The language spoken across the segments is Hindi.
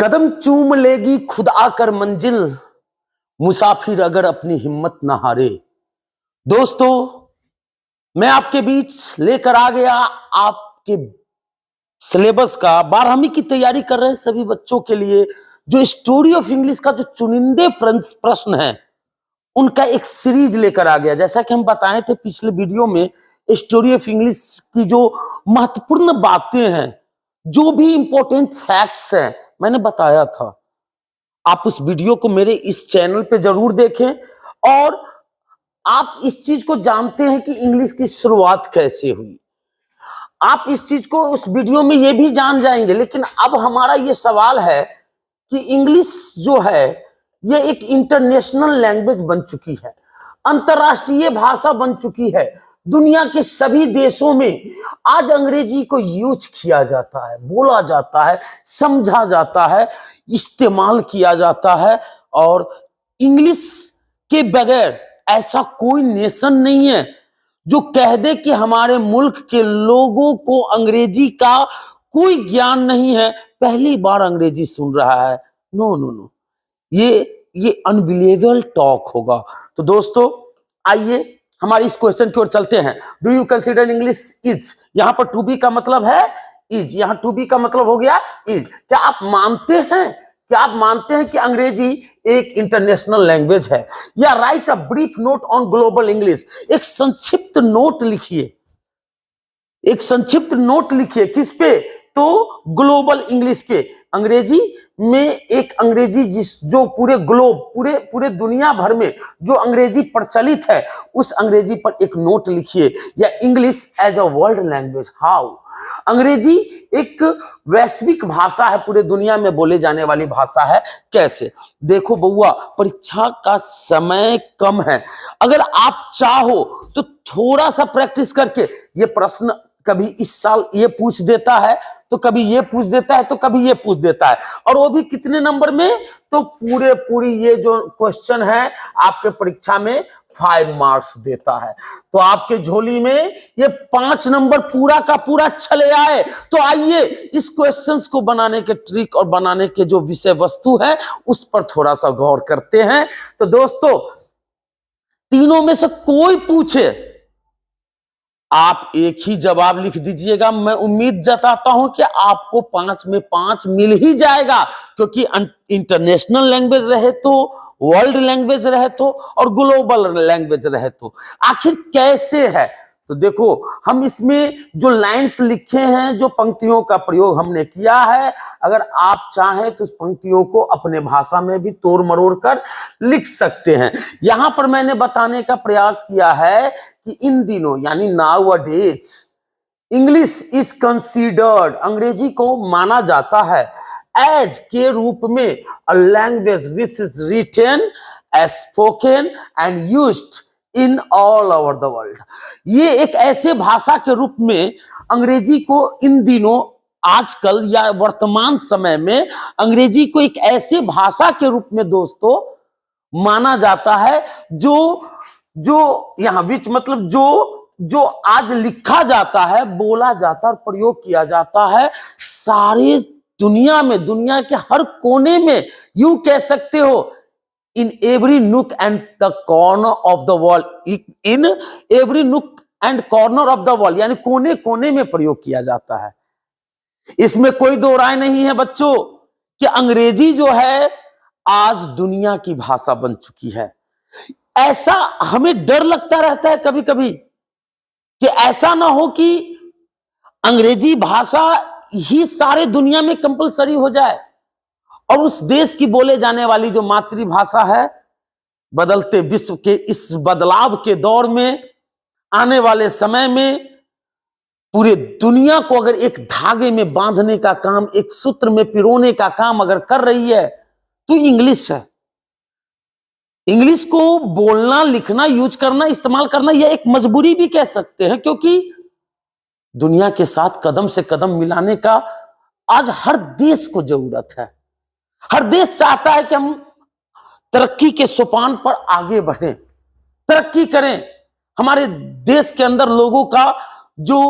कदम चूम लेगी खुद आकर मंजिल, मुसाफिर अगर अपनी हिम्मत ना हारे। दोस्तों, मैं आपके बीच लेकर आ गया आपके सिलेबस का 12वीं की तैयारी कर रहे सभी बच्चों के लिए जो स्टोरी ऑफ इंग्लिश का जो चुनिंदे प्रश्न है उनका एक सीरीज लेकर आ गया। जैसा कि हम बताए थे पिछले वीडियो में, स्टोरी ऑफ इंग्लिश की जो महत्वपूर्ण बातें हैं, जो भी इंपॉर्टेंट फैक्ट्स हैं, मैंने बताया था। आप उस वीडियो को मेरे इस चैनल पे जरूर देखें और आप इस चीज को जानते हैं कि इंग्लिश की शुरुआत कैसे हुई। आप इस चीज को उस वीडियो में ये भी जान जाएंगे। लेकिन अब हमारा ये सवाल है कि इंग्लिश जो है ये एक इंटरनेशनल लैंग्वेज बन चुकी है, अंतरराष्ट्रीय भाषा बन चुकी है। दुनिया के सभी देशों में आज अंग्रेजी को यूज किया जाता है, बोला जाता है, समझा जाता है, इस्तेमाल किया जाता है। और इंग्लिश के बगैर ऐसा कोई नेशन नहीं है जो कह दे कि हमारे मुल्क के लोगों को अंग्रेजी का कोई ज्ञान नहीं है, पहली बार अंग्रेजी सुन रहा है। नो नो नो, ये अनबिलीवेबल टॉक होगा। तो दोस्तों, आइए हमारे इस क्वेश्चन की ओर चलते हैं। Do you consider English is, यहां पर टू बी का मतलब है इज, यहां टू बी का मतलब हो गया इज। क्या आप मानते हैं कि अंग्रेजी एक इंटरनेशनल लैंग्वेज है? या right a brief note on global English, एक संक्षिप्त नोट लिखिए। किस पे? तो ग्लोबल इंग्लिश पे। अंग्रेजी में एक अंग्रेजी जो पूरे ग्लोब, पूरे दुनिया भर में जो अंग्रेजी प्रचलित है, उस अंग्रेजी पर एक नोट लिखिए। या English as a world language, how. अंग्रेजी एक वैश्विक भाषा है, पूरे दुनिया में बोले जाने वाली भाषा है। कैसे? देखो बउआ, परीक्षा का समय कम है। अगर आप चाहो तो थोड़ा सा प्रैक्टिस करके, ये प्रश्न कभी इस साल ये पूछ देता है, तो कभी ये पूछ देता है, तो कभी ये पूछ देता है, और वो भी कितने नंबर में? तो पूरी ये जो क्वेश्चन है आपके परीक्षा में 5 मार्क्स देता है। तो आपके झोली में ये 5 नंबर पूरा का पूरा चले आए। तो आइए इस क्वेश्चंस को बनाने के ट्रिक और बनाने के जो विषय वस्तु है उस पर थोड़ा सा गौर करते हैं। तो दोस्तों, तीनों में से कोई पूछे, आप एक ही जवाब लिख दीजिएगा। मैं उम्मीद जताता हूं कि आपको 5 में 5 मिल ही जाएगा, क्योंकि इंटरनेशनल लैंग्वेज रहे तो, वर्ल्ड लैंग्वेज रहे तो, और ग्लोबल लैंग्वेज रहे तो। आखिर कैसे है? तो देखो, हम इसमें जो लाइंस लिखे हैं, जो पंक्तियों का प्रयोग हमने किया है, अगर आप चाहें तो उस पंक्तियों को अपने भाषा में भी तोड़ मरोड़ कर लिख सकते हैं। यहां पर मैंने बताने का प्रयास किया है कि इन दिनों, यानी नाउअडेज, इंग्लिश इज कंसीडर्ड, अंग्रेजी को माना जाता है एज के रूप में a language which is written, spoken and used in all over the world. ये एक ऐसे भाषा के रूप में अंग्रेजी को इन दिनों, आजकल या वर्तमान समय में, अंग्रेजी को एक ऐसे भाषा के रूप में दोस्तों माना जाता है जो यहां विच मतलब जो आज लिखा जाता है, बोला जाता है और प्रयोग किया जाता है सारे दुनिया में, दुनिया के हर कोने में। यूं कह सकते हो, इन एवरी नुक and the corner of the world, in every नुक and corner of the world, यानी कोने कोने में प्रयोग किया जाता है। इसमें कोई दो राय नहीं है बच्चों कि अंग्रेजी जो है आज दुनिया की भाषा बन चुकी है। ऐसा हमें डर लगता रहता है कभी कभी कि ऐसा ना हो कि अंग्रेजी भाषा ही सारे दुनिया में कंपलसरी हो जाए और उस देश की बोले जाने वाली जो मातृभाषा है, बदलते विश्व के इस बदलाव के दौर में, आने वाले समय में पूरे दुनिया को अगर एक धागे में बांधने का काम, एक सूत्र में पिरोने का काम अगर कर रही है तो इंग्लिश है। इंग्लिश को बोलना, लिखना, यूज करना, इस्तेमाल करना, यह एक मजबूरी भी कह सकते हैं, क्योंकि दुनिया के साथ कदम से कदम मिलाने का आज हर देश को जरूरत है। हर देश चाहता है कि हम तरक्की के सोपान पर आगे बढ़ें, तरक्की करें, हमारे देश के अंदर लोगों का जो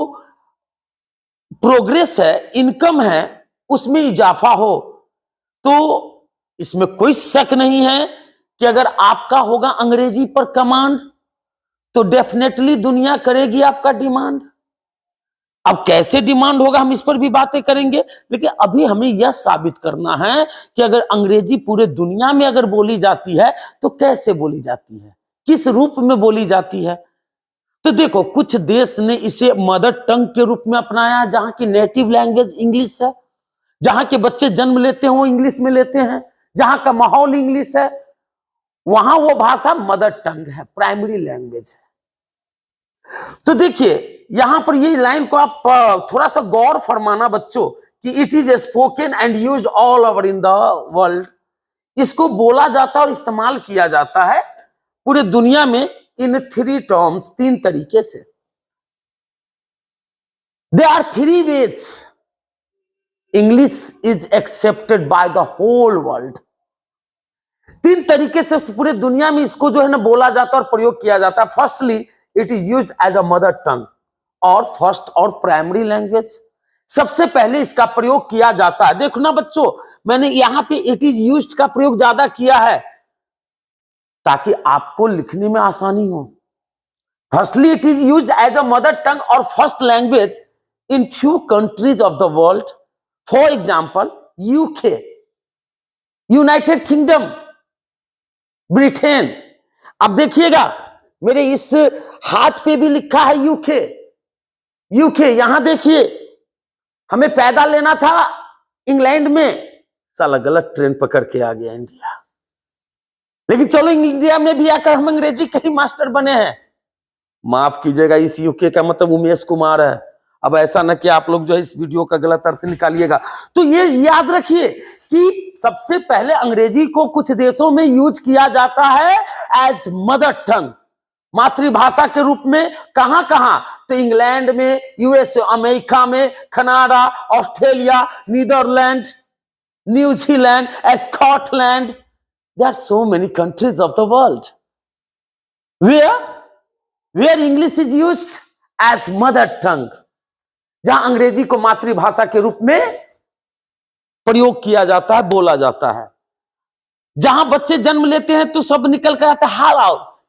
प्रोग्रेस है, इनकम है, उसमें इजाफा हो। तो इसमें कोई शक नहीं है कि अगर आपका होगा अंग्रेजी पर कमांड तो डेफिनेटली दुनिया करेगी आपका डिमांड। अब कैसे डिमांड होगा हम इस पर भी बातें करेंगे, लेकिन अभी हमें यह साबित करना है कि अगर अंग्रेजी पूरे दुनिया में अगर बोली जाती है तो कैसे बोली जाती है, किस रूप में बोली जाती है। तो देखो, कुछ देश ने इसे मदर टंग के रूप में अपनाया, जहां की नेटिव लैंग्वेज इंग्लिश है, जहां के बच्चे जन्म लेते हैं वो इंग्लिश में लेते हैं, जहां का माहौल इंग्लिश है, वहां वो भाषा मदर टंग है, प्राइमरी लैंग्वेज है। तो देखिए यहां पर ये लाइन को आप थोड़ा सा गौर फरमाना बच्चों, कि it is spoken and used all over in the world. इसको बोला जाता है और इस्तेमाल किया जाता है पूरे दुनिया में इन 3 टर्म्स, 3 तरीके से। There are 3 ways English is accepted by the whole world. 3 तरीके से पूरे दुनिया में इसको जो है ना बोला जाता है और प्रयोग किया जाता है। Firstly it is used as a mother tongue और फर्स्ट और प्राइमरी लैंग्वेज। सबसे पहले इसका प्रयोग किया जाता है। देखो ना बच्चों, मैंने यहां पे इट इज यूज्ड का प्रयोग ज्यादा किया है ताकि आपको लिखने में आसानी हो। Firstly it is used as a mother tongue और first language in few countries of the world, for example UK, United Kingdom, Britain। अब देखिएगा मेरे इस हाथ पे भी लिखा है यूके। यूके यहां देखिए, हमें पैदा लेना था इंग्लैंड में, साला गलत ट्रेन पकड़ के आ गया इंडिया। लेकिन चलो इंडिया में भी आकर हम अंग्रेजी कहीं मास्टर बने हैं। माफ कीजिएगा, इस यूके का मतलब उमेश कुमार है। अब ऐसा ना कि आप लोग जो है इस वीडियो का गलत अर्थ निकालिएगा। तो ये याद रखिए कि सबसे पहले अंग्रेजी को कुछ देशों में यूज किया जाता है एज मदर टंग, मातृभाषा के रूप में। कहां कहां? तो इंग्लैंड में, यूएस अमेरिका में, Canada, Australia, Netherland, New Zealand, Scotland. There are so many countries of the world where English is used as mother tongue, जहां अंग्रेजी को मातृभाषा के रूप में प्रयोग किया जाता है, बोला जाता है। जहां बच्चे जन्म लेते हैं तो सब निकल कर आता है hello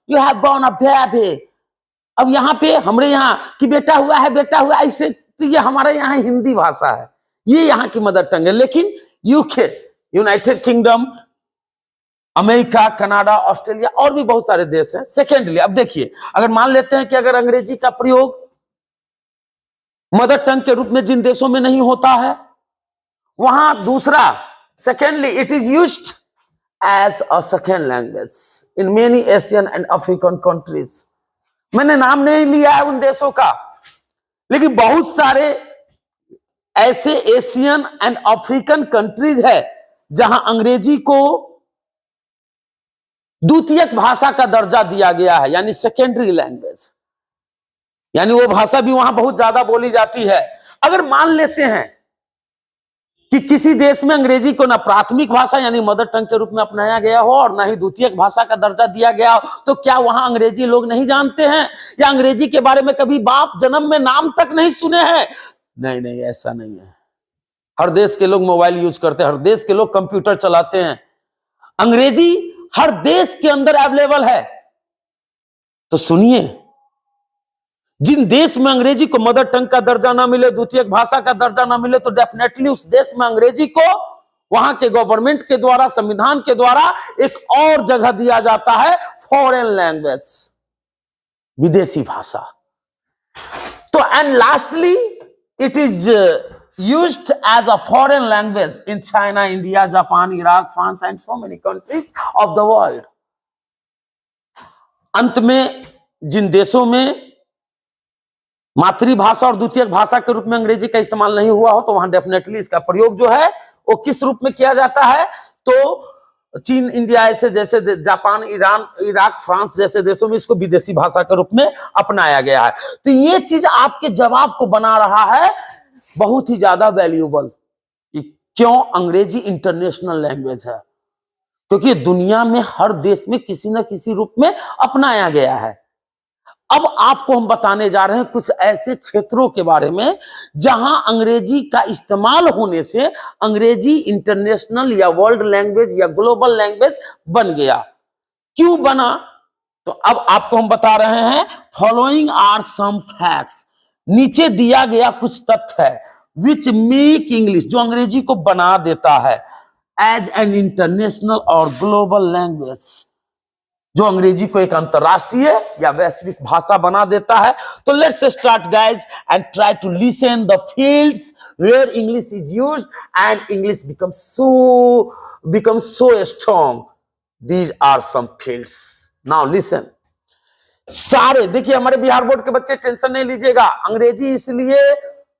you have born a baby. अब यहां पे हमारे यहां कि बेटा हुआ है, बेटा हुआ, ऐसे तो ये हमारे यहां हिंदी भाषा है, ये यहां की मदर टंग है। लेकिन UK, United kingdom, America, Canada, Australia और भी बहुत सारे देश हैं। सेकेंडली अब देखिए, अगर मान लेते हैं कि अगर अंग्रेजी का प्रयोग मदर टंग के रूप में जिन देशों में नहीं होता है, वहां दूसरा, secondly it is used as a second language in many Asian and African countries. मैंने नाम नहीं लिया है उन देशों का, लेकिन बहुत सारे ऐसे एशियन एंड अफ्रीकन कंट्रीज है जहां अंग्रेजी को द्वितीयक भाषा का दर्जा दिया गया है, यानी सेकेंडरी लैंग्वेज, यानी वो भाषा भी वहां बहुत ज्यादा बोली जाती है। अगर मान लेते हैं कि किसी देश में अंग्रेजी को ना प्राथमिक भाषा यानी मदर टंग के रूप में अपनाया गया हो और ना ही द्वितीयक भाषा का दर्जा दिया गया हो, तो क्या वहां अंग्रेजी लोग नहीं जानते हैं, या अंग्रेजी के बारे में कभी बाप जन्म में नाम तक नहीं सुने हैं? नहीं नहीं, ऐसा नहीं है। हर देश के लोग मोबाइल यूज करते हैं, हर देश के लोग कंप्यूटर चलाते हैं। अंग्रेजी हर देश के अंदर अवेलेबल है। तो सुनिए, जिन देश में अंग्रेजी को मदर टंग का दर्जा ना मिले, द्वितीयक भाषा का दर्जा ना मिले, तो डेफिनेटली उस देश में अंग्रेजी को वहां के गवर्नमेंट के द्वारा, संविधान के द्वारा एक और जगह दिया जाता है, फॉरेन लैंग्वेज, विदेशी भाषा। तो and lastly it is used as a foreign language in China, India, Japan, Iraq, France and so many countries of the world. अंत में जिन देशों में मातृभाषा और द्वितीयक भाषा के रूप में अंग्रेजी का इस्तेमाल नहीं हुआ हो, तो वहां डेफिनेटली इसका प्रयोग जो है वो किस रूप में किया जाता है? तो चीन, इंडिया ऐसे जैसे जापान, ईरान, इराक, फ्रांस जैसे देशों में इसको विदेशी भाषा के रूप में अपनाया गया है। तो ये चीज आपके जवाब को बना रहा है बहुत ही ज्यादा वैल्यूएबल कि क्यों अंग्रेजी इंटरनेशनल लैंग्वेज है, क्योंकि दुनिया में हर देश में किसी न किसी रूप में अपनाया गया है। अब आपको हम बताने जा रहे हैं कुछ ऐसे क्षेत्रों के बारे में जहां अंग्रेजी का इस्तेमाल होने से अंग्रेजी इंटरनेशनल या वर्ल्ड लैंग्वेज या ग्लोबल लैंग्वेज बन गया। क्यों बना? तो अब आपको हम बता रहे हैं, फॉलोइंग आर सम फैक्ट्स, नीचे दिया गया कुछ तथ्य है, विच मेक इंग्लिश, जो अंग्रेजी को बना देता है एज एन इंटरनेशनल और ग्लोबल लैंग्वेज, जो अंग्रेजी को एक अंतरराष्ट्रीय या वैश्विक भाषा बना देता है। तो let's start guys and try to listen the fields where English is used and English becomes so strong. These are some fields. Now listen. सारे देखिए, हमारे बिहार बोर्ड के बच्चे टेंशन नहीं लीजिएगा, अंग्रेजी इसलिए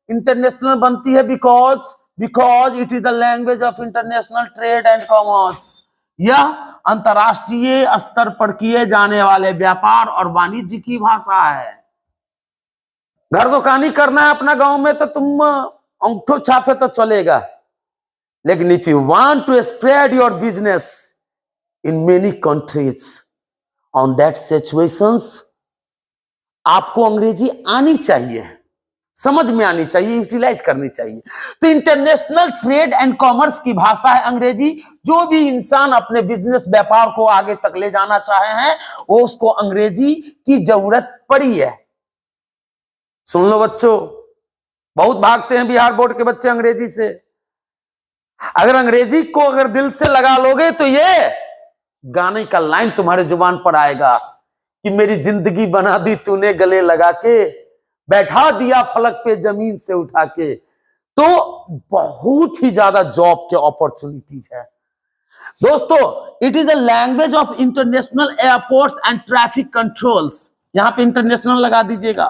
इंटरनेशनल बनती है because it is the language of international trade and commerce. यह अंतरराष्ट्रीय स्तर पर किए जाने वाले व्यापार और वाणिज्य की भाषा है। घर दुकानी करना है अपना गांव में तो तुम अंगूठो छापे तो चलेगा, लेकिन if you want to spread your business in many countries on that situations, आपको अंग्रेजी आनी चाहिए, समझ में आनी चाहिए, यूटिलाइज करनी चाहिए। तो इंटरनेशनल ट्रेड एंड कॉमर्स की भाषा है अंग्रेजी। जो भी इंसान अपने बिजनेस व्यापार को आगे तक ले जाना चाहे हैं, वो उसको अंग्रेजी की जरूरत पड़ी है। सुन लो बच्चों, बहुत भागते हैं बिहार बोर्ड के बच्चे अंग्रेजी से। अगर अंग्रेजी को अगर दिल से लगा लोगे तो ये गाने का लाइन तुम्हारे जुबान पर आएगा कि मेरी जिंदगी बना दी तूने गले लगा के, बैठा दिया फलक पे जमीन से उठा के। तो बहुत ही ज्यादा जॉब के अपॉर्चुनिटीज है दोस्तों। It is a language of international airports and traffic controls. यहां पे इंटरनेशनल लगा दीजिएगा।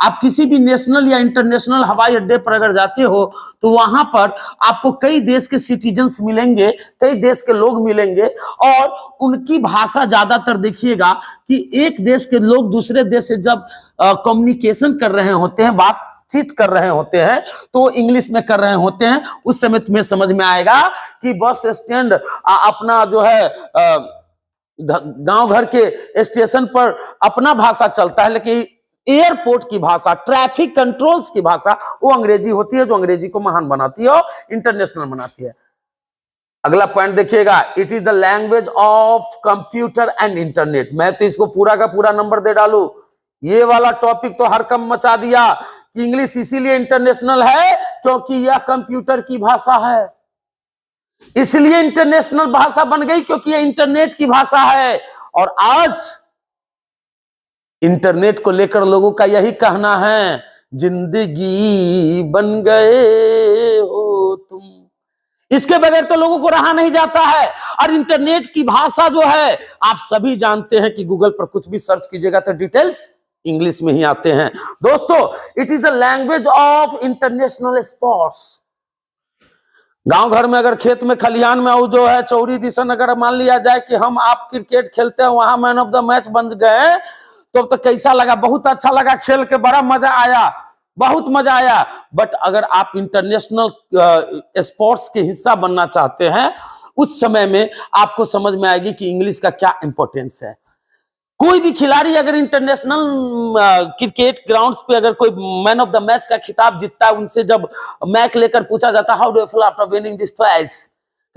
आप किसी भी नेशनल या इंटरनेशनल हवाई अड्डे पर अगर जाते हो तो वहां पर आपको कई देश के सिटीजन्स मिलेंगे, कई देश के लोग मिलेंगे, और उनकी भाषा ज्यादातर देखिएगा कि एक देश के लोग दूसरे देश से जब कम्युनिकेशन कर रहे होते हैं, बातचीत कर रहे होते हैं, तो इंग्लिश में कर रहे होते हैं। उस समय तुम्हें समझ में आएगा कि बस स्टैंड अपना जो है गांव घर के स्टेशन पर अपना भाषा चलता है, लेकिन एयरपोर्ट की भाषा, ट्रैफिक कंट्रोल्स की भाषा वो अंग्रेजी होती है, जो अंग्रेजी को महान बनाती है और इंटरनेशनल बनाती है। अगला पॉइंट देखिएगा, it is the language of computer and internet. मैं तो इसको पूरा का पूरा नंबर दे डालू, ये वाला टॉपिक तो हरकम मचा दिया कि इंग्लिश इसीलिए इंटरनेशनल है क्योंकि यह कंप्यूटर की भाषा है, इसलिए इंटरनेशनल भाषा बन गई क्योंकि ये इंटरनेट की भाषा है। और आज इंटरनेट को लेकर लोगों का यही कहना है, जिंदगी बन गए हो तुम। इसके बगैर तो लोगों को रहा नहीं जाता है। और इंटरनेट की भाषा जो है, आप सभी जानते हैं कि गूगल पर कुछ भी सर्च कीजिएगा तो डिटेल्स इंग्लिश में ही आते हैं दोस्तों। It is the language of international sports. गांव घर में अगर खेत में खलिहान में वो जो है चौरी दिशन, अगर मान लिया जाए कि हम आप क्रिकेट खेलते हैं, वहां मैन ऑफ द मैच बन गए, तो कैसा लगा? बहुत अच्छा लगा, खेल के बड़ा मजा आया, बहुत मजा आया। बट अगर आप इंटरनेशनल स्पोर्ट्स के हिस्सा बनना चाहते हैं, उस समय में आपको समझ में आएगी कि इंग्लिश का क्या इंपॉर्टेंस है। कोई भी खिलाड़ी अगर इंटरनेशनल क्रिकेट ग्राउंड्स पे अगर कोई मैन ऑफ द मैच का खिताब जीतता है, उनसे जब मैच लेकर पूछा जाता, how do you feel after winning this prize,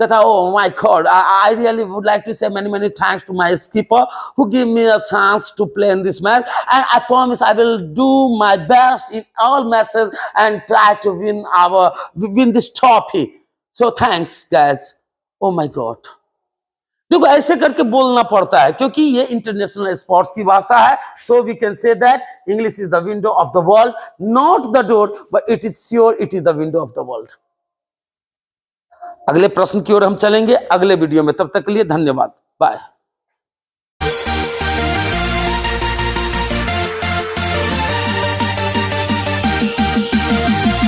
कहता oh my God, I really would like to say many thanks to my skipper who give me a chance to play in this match and I promise I will do my best in all matches and try to win this trophy, so thanks guys, oh my God. देखो ऐसे करके बोलना पड़ता है क्योंकि ये इंटरनेशनल स्पोर्ट्स की भाषा है। So we can say that English is the window of the world, not the door, but it is sure it is the window of the world. अगले प्रश्न की ओर हम चलेंगे अगले वीडियो में, तब तक के लिए धन्यवाद, बाय।